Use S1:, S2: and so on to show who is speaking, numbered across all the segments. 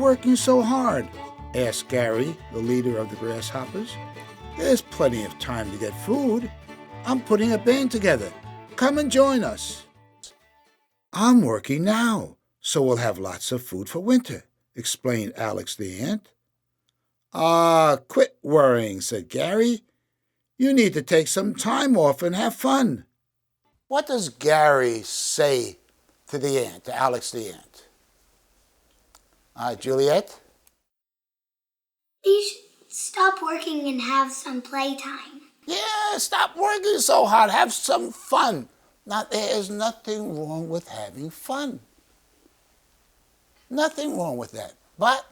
S1: working so hard?" asked Gary, the leader of the grasshoppers. "There's plenty of time to get food. I'm putting a band together. Come and join us." "I'm working now, so we'll have lots of food for winter," explained Alex the ant. Quit worrying," said Gary. "You need to take some time off and have fun." What does Gary say to the ant, to Alex the ant? Juliet?
S2: You should stop working and have some playtime.
S1: Yeah, stop working so hard. Have some fun. Now, there is nothing wrong with having fun. Nothing wrong with that. But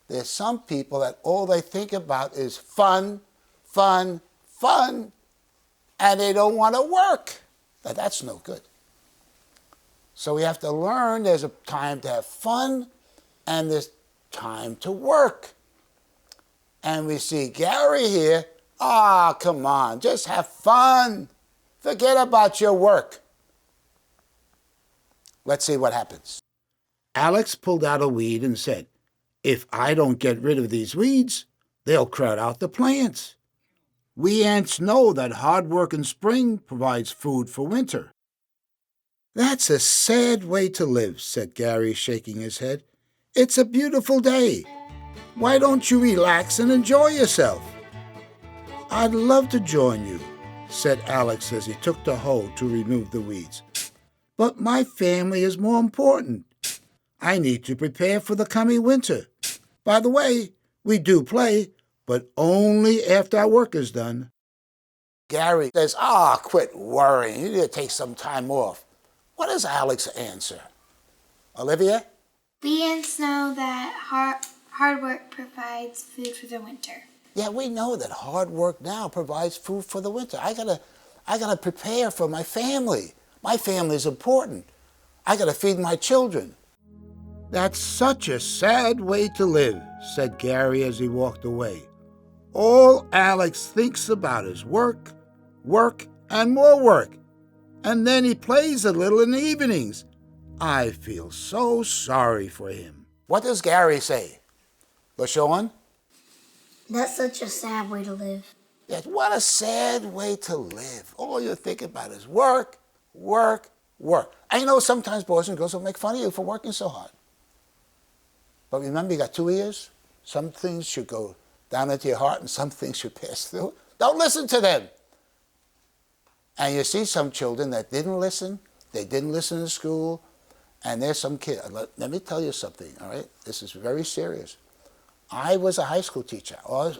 S1: there's some people that all they think about is fun, fun, fun, and they don't want to work. Now, that's no good. So we have to learn there's a time to have fun and there's time to work. And we see Gary here. Come on, just have fun. Forget about your work. Let's see what happens. Alex pulled out a weed and said, "If I don't get rid of these weeds, they'll crowd out the plants. We ants know that hard work in spring provides food for winter." "That's a sad way to live," said Gary, shaking his head. "It's a beautiful day. Why don't you relax and enjoy yourself?" "I'd love to join you," said Alex as he took the hoe to remove the weeds. "But my family is more important. I need to prepare for the coming winter. By the way, we do play, but only after our work is done." Gary says, quit worrying. You need to take some time off. What does Alex answer? Olivia?
S2: We ants know that hard work provides food for the winter.
S1: Yeah, we know that hard work now provides food for the winter. I gotta prepare for my family. My family is important. I gotta feed my children. "That's such a sad way to live," said Gary as he walked away. "All Alex thinks about is work, work, and more work. And then he plays a little in the evenings. I feel so sorry for him." What does Gary say? LaShawn?
S2: That's such a sad way to live.
S1: Yes, what a sad way to live. All you think about is work, work, work. And you know, sometimes boys and girls will make fun of you for working so hard. But remember, you got 2 ears. Some things should go down into your heart and some things should pass through. Don't listen to them. And you see some children that didn't listen. They didn't listen in school. And there's some kid. Let me tell you something, all right? This is very serious. I was a high school teacher.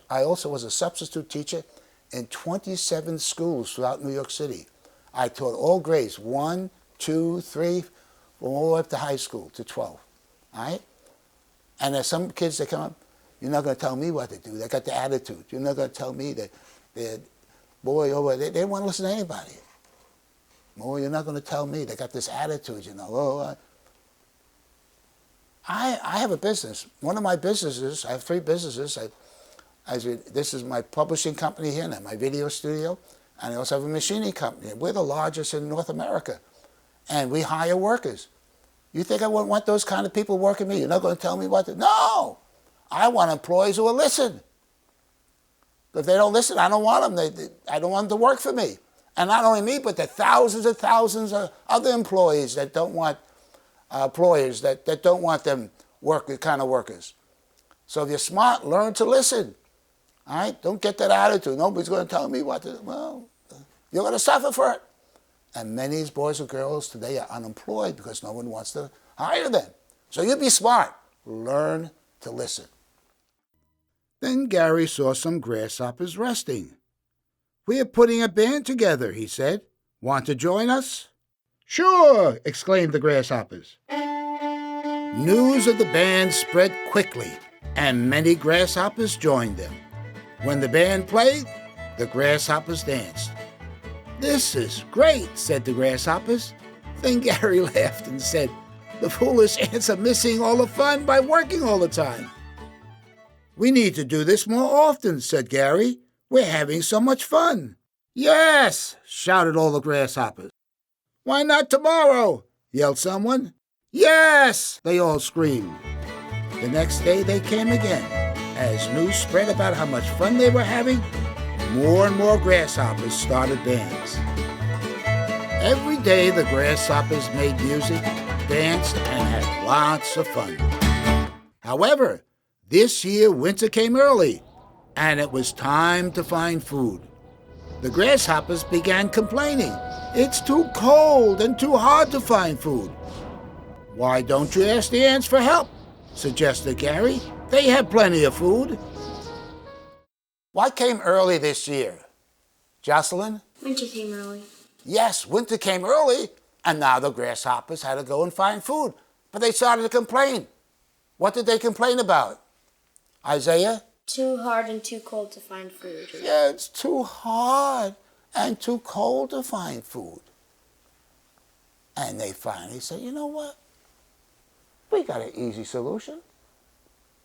S1: I also was a substitute teacher in 27 schools throughout New York City. I taught all grades, 1, 2, 3, all the way up to high school, to 12. All right? And there's some kids that come up, "You're not going to tell me what to do." They got the attitude. "You're not going to tell me that they don't want to listen to anybody." "Oh, you're not going to tell me." They got this attitude, you know. I have a business. One of my businesses, I have 3 businesses. This is my publishing company here, and my video studio, and I also have a machining company. We're the largest in North America, and we hire workers. You think I wouldn't want those kind of people working me? You're not going to tell me what to do? No! I want employees who will listen. If they don't listen, I don't want them. I don't want them to work for me. And not only me, but the thousands and thousands of other employees that don't want employers that don't want them kind of workers. So if you're smart, learn to listen. All right? Don't get that attitude. Nobody's going to tell me what to do. Well, you're going to suffer for it. And many boys and girls today are unemployed because no one wants to hire them. So you be smart. Learn to listen. Then Gary saw some grasshoppers resting. "We're putting a band together," he said. "Want to join us?" "Sure!" exclaimed the grasshoppers. News of the band spread quickly, and many grasshoppers joined them. When the band played, the grasshoppers danced. "This is great," said the grasshoppers. Then Gary laughed and said, "The foolish ants are missing all the fun by working all the time." "We need to do this more often," said Gary. "We're having so much fun." "Yes!" shouted all the grasshoppers. "Why not tomorrow?" yelled someone. "Yes!" they all screamed. The next day they came again. As news spread about how much fun they were having, more and more grasshoppers started bands. Every day the grasshoppers made music, danced, and had lots of fun. However, this year winter came early, and it was time to find food. The grasshoppers began complaining. It's too cold and too hard to find food. Why don't you ask the ants for help? Suggested Gary. They have plenty of food. What came early this year? Jocelyn?
S2: Winter came early.
S1: Yes, winter came early, and now the grasshoppers had to go and find food. But they started to complain. What did they complain about? Isaiah?
S3: Too hard and too cold to find food.
S1: Yeah, it's too hard and too cold to find food. And they finally said, you know what? We got an easy solution.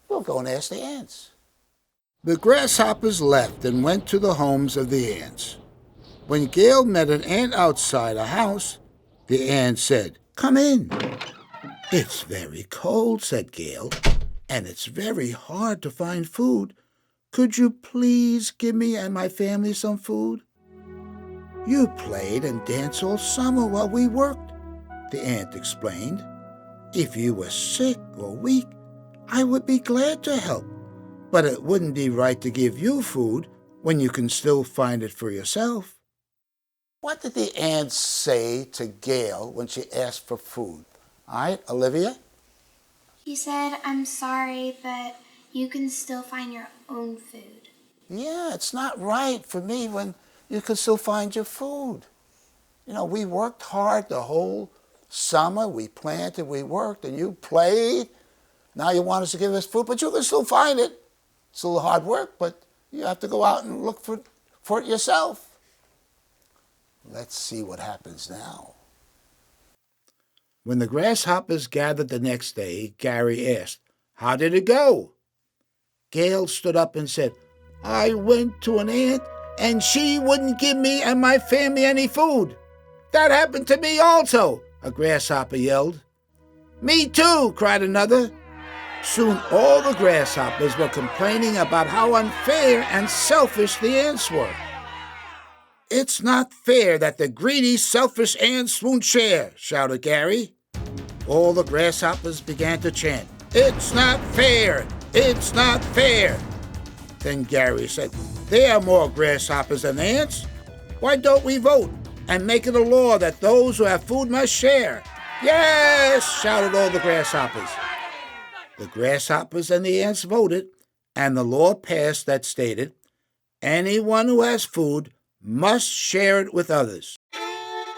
S1: We'll go and ask the ants. The grasshoppers left and went to the homes of the ants. When Gail met an ant outside a house, the ant said, "Come in." "It's very cold," said Gail, "and it's very hard to find food. Could you please give me and my family some food?" "You played and danced all summer while we worked," the ant explained. "If you were sick or weak, I would be glad to help, but it wouldn't be right to give you food when you can still find it for yourself." What did the ant say to Gail when she asked for food? All right, Olivia?
S2: He said, "I'm sorry, but you can still find your own food."
S1: Yeah, it's not right for me when you can still find your food. You know, we worked hard the whole summer. We planted, we worked, and you played. Now you want us to give us food, but you can still find it. It's a little hard work, but you have to go out and look for it yourself. Let's see what happens now. When the grasshoppers gathered the next day, Gary asked, "How did it go?" Gail stood up and said, "I went to an ant, and she wouldn't give me and my family any food." "That happened to me also," a grasshopper yelled. "Me too," cried another. Soon all the grasshoppers were complaining about how unfair and selfish the ants were. "It's not fair that the greedy, selfish ants won't share," shouted Gary. All the grasshoppers began to chant, "It's not fair! It's not fair!" Then Gary said, "There are more grasshoppers than ants. Why don't we vote and make it a law that those who have food must share?" "Yes!" shouted all the grasshoppers. The grasshoppers and the ants voted, and the law passed that stated, anyone who has food must share it with others.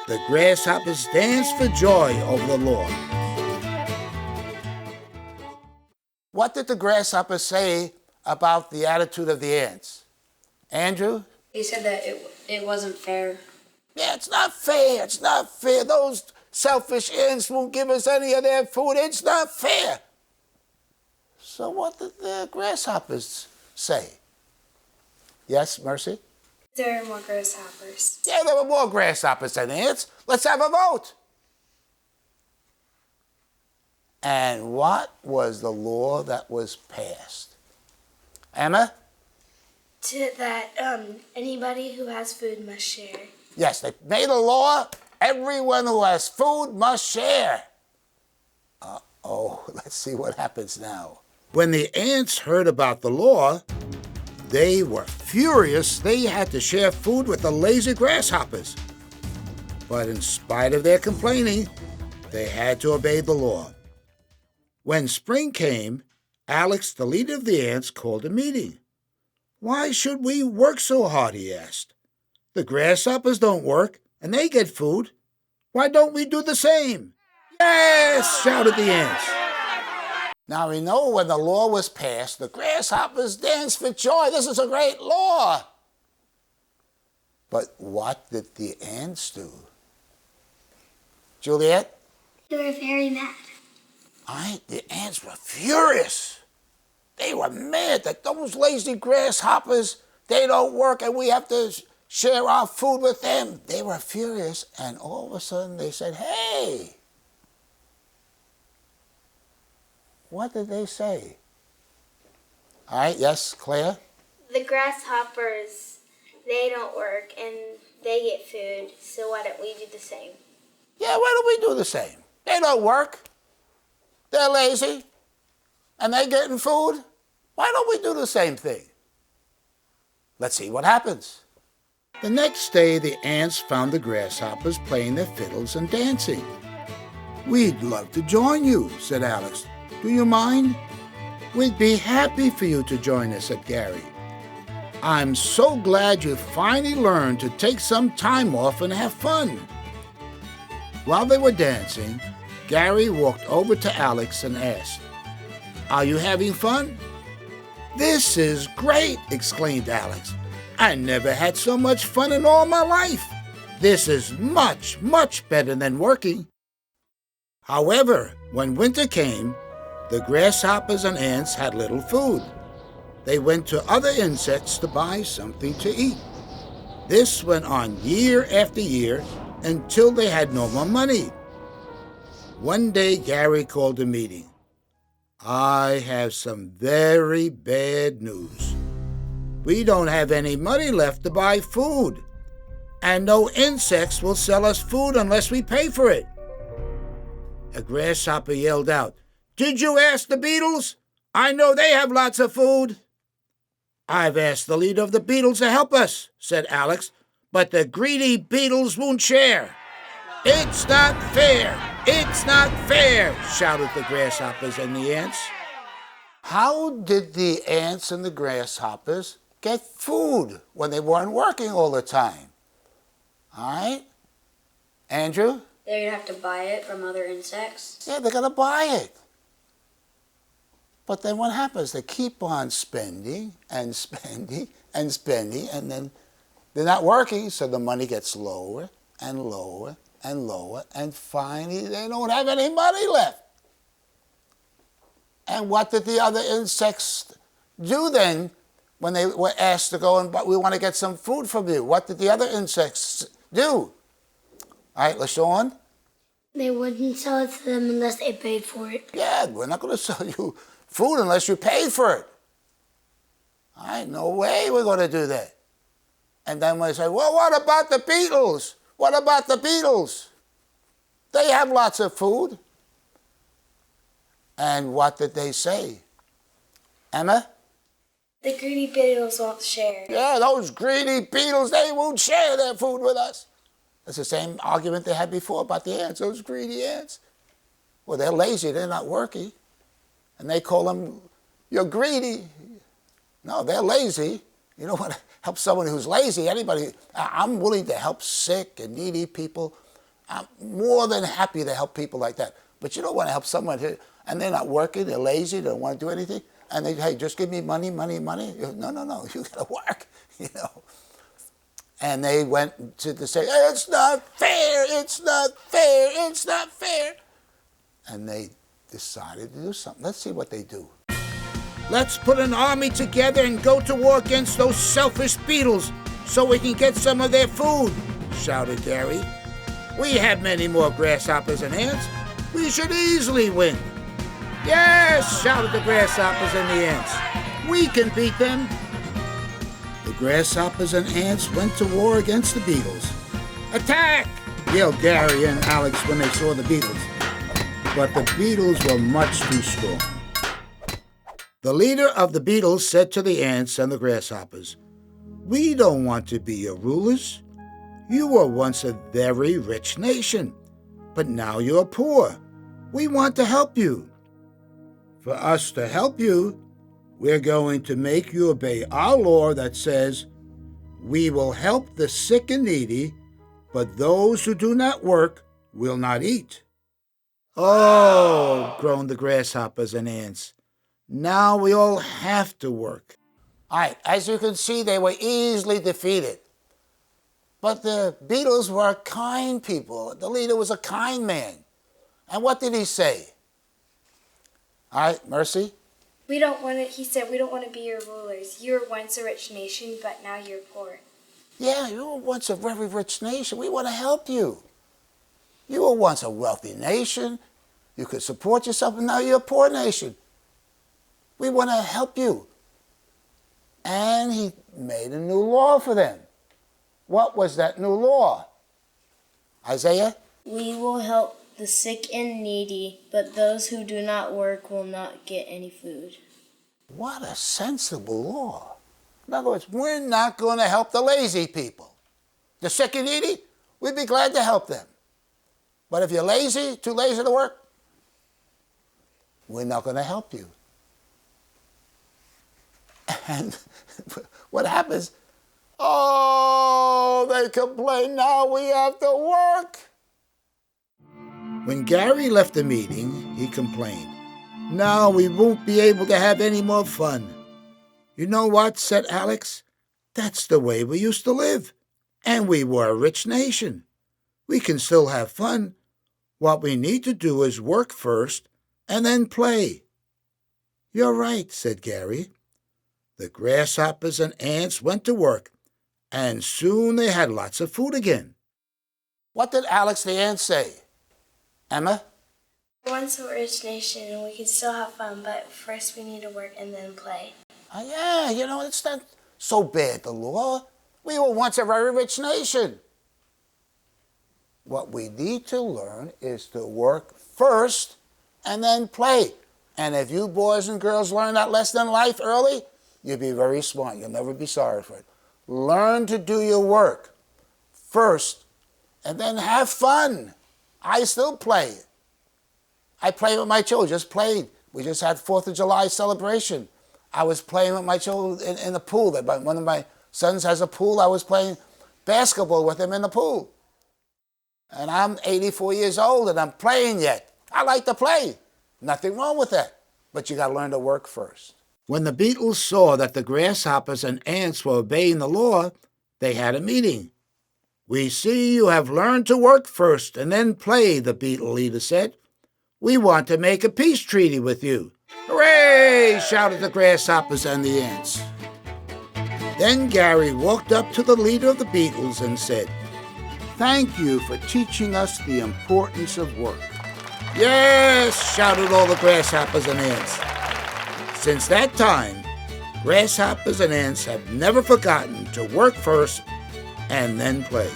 S1: The grasshoppers danced for joy over the law. What did the grasshoppers say about the attitude of the ants? Andrew?
S3: He said that it wasn't fair.
S1: Yeah, it's not fair. It's not fair. Those selfish ants won't give us any of their food. It's not fair. So what did the grasshoppers say? Yes, Mercy?
S2: There are more grasshoppers.
S1: Yeah, there were more grasshoppers than ants. Let's have a vote. And what was the law that was passed? Emma?
S3: That anybody who has food must share.
S1: Yes, they made a law. Everyone who has food must share. Let's see what happens now. When the ants heard about the law, they were furious. They had to share food with the lazy grasshoppers. But in spite of their complaining, they had to obey the law. When spring came, Alex, the leader of the ants, called a meeting. "Why should we work so hard?" he asked. "The grasshoppers don't work, and they get food. Why don't we do the same?" "Yes!" shouted the ants. Now we know when the law was passed, the grasshoppers danced for joy. This is a great law. But what did the ants do? Juliet?
S2: They were very mad.
S1: The ants were furious. They were mad that those lazy grasshoppers, they don't work and we have to share our food with them. They were furious, and all of a sudden they said, "Hey, What did they say? All right, yes, Claire?
S3: The grasshoppers, they don't work and they get food, so why don't we do the same?
S1: Yeah, why don't we do the same? They don't work. They're lazy. And they're getting food. Why don't we do the same thing? Let's see what happens. The next day, the ants found the grasshoppers playing their fiddles and dancing. "We'd love to join you," said Alex. "Do you mind?" "We'd be happy for you to join us," said Gary. "I'm so glad you finally learned to take some time off and have fun." While they were dancing, Gary walked over to Alex and asked, "Are you having fun?" "This is great," exclaimed Alex. "I never had so much fun in all my life. This is much, much better than working." However, when winter came, the grasshoppers and ants had little food. They went to other insects to buy something to eat. This went on year after year until they had no more money. One day, Gary called a meeting. "I have some very bad news. We don't have any money left to buy food, and no insects will sell us food unless we pay for it." A grasshopper yelled out, "Did you ask the beetles? I know they have lots of food." "I've asked the leader of the beetles to help us," said Alex, "but the greedy beetles won't share." "It's not fair! It's not fair!" shouted the grasshoppers and the ants. How did the ants and the grasshoppers get food when they weren't working all the time? All right? Andrew?
S4: They're going to have to buy it from other insects.
S1: Yeah, they're going to buy it. But then what happens? They keep on spending and spending and spending, and then they're not working, so the money gets lower and lower and lower, and finally they don't have any money left. And what did the other insects do then when they were asked to go and we want to get some food from you? What did the other insects do? All right, LaShawn?
S3: They wouldn't sell it to them unless they paid for it.
S1: Yeah, we're not going to sell you food unless you pay for it. All right, no way we're going to do that. And then we say, well, what about the beetles? What about the beetles? They have lots of food. And what did they say? Emma?
S3: The greedy beetles won't share.
S1: Yeah, those greedy beetles, they won't share their food with us. That's the same argument they had before about the ants, those greedy ants. Well, they're lazy, they're not working. And they call them, "You're greedy." No, they're lazy. You don't want to help someone who's lazy. Anybody, I'm willing to help sick and needy people. I'm more than happy to help people like that. But you don't want to help someone who, and they're not working, they're lazy, they don't want to do anything. And they, "Hey, just give me money, money, money." No, you got to work, you know. And they went to say, "It's not fair, it's not fair, it's not fair." And they decided to do something. Let's see what they do. "Let's put an army together and go to war against those selfish beetles so we can get some of their food," shouted Gary. "We have many more grasshoppers and ants. We should easily win." "Yes," shouted the grasshoppers and the ants. "We can beat them." The grasshoppers and ants went to war against the beetles. "Attack!" yelled Gary and Alex when they saw the beetles. But the beetles were much too strong. The leader of the beetles said to the ants and the grasshoppers, "We don't want to be your rulers. You were once a very rich nation, but now you're poor. We want to help you. For us to help you, we're going to make you obey our law that says, we will help the sick and needy, but those who do not work will not eat." "Oh," groaned the grasshoppers and ants. "Now we all have to work." All right, as you can see, they were easily defeated. But the beetles were kind people. The leader was a kind man. And what did he say? All right, Mercy?
S3: He said, we don't want to be your rulers. You were once a rich nation, but now you're poor.
S1: Yeah, you were once a very rich nation. We want to help you. You were once a wealthy nation. You could support yourself, and now you're a poor nation. We want to help you. And he made a new law for them. What was that new law? Isaiah?
S5: We will help the sick and needy, but those who do not work will not get any food.
S1: What a sensible law. In other words, we're not going to help the lazy people. The sick and needy, we'd be glad to help them. But if you're lazy, too lazy to work, we're not going to help you. And what happens? Oh, they complain, now we have to work. When Gary left the meeting, he complained, now we won't be able to have any more fun. You know what, said Alex, that's the way we used to live. And we were a rich nation. We can still have fun. What we need to do is work first and then play. You're right, said Gary. The grasshoppers and ants went to work, and soon they had lots of food again. What did Alex the ant say? Emma?
S5: We're once a rich nation and we can still have fun, but first we need to work and then play.
S1: Yeah, it's not so bad, the law. We were once a very rich nation. What we need to learn is to work first and then play. And if you boys and girls learn that lesson in life early, you'll be very smart. You'll never be sorry for it. Learn to do your work first and then have fun. I still play. I play with my children, just played. We just had 4th of July celebration. I was playing with my children in the pool. One of my sons has a pool. I was playing basketball with him in the pool. And I'm 84 years old and I'm playing yet. I like to play. Nothing wrong with that. But you got to learn to work first. When the beetles saw that the grasshoppers and ants were obeying the law, they had a meeting. We see you have learned to work first and then play, the beetle leader said. We want to make a peace treaty with you. Hooray! Shouted the grasshoppers and the ants. Then Gary walked up to the leader of the beetles and said, Thank you for teaching us the importance of work. Yes, shouted all the grasshoppers and ants. Since that time, grasshoppers and ants have never forgotten to work first and then play.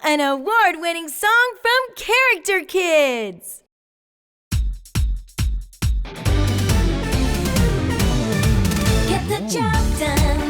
S6: An award-winning song from Character Kids.
S7: Get the job done.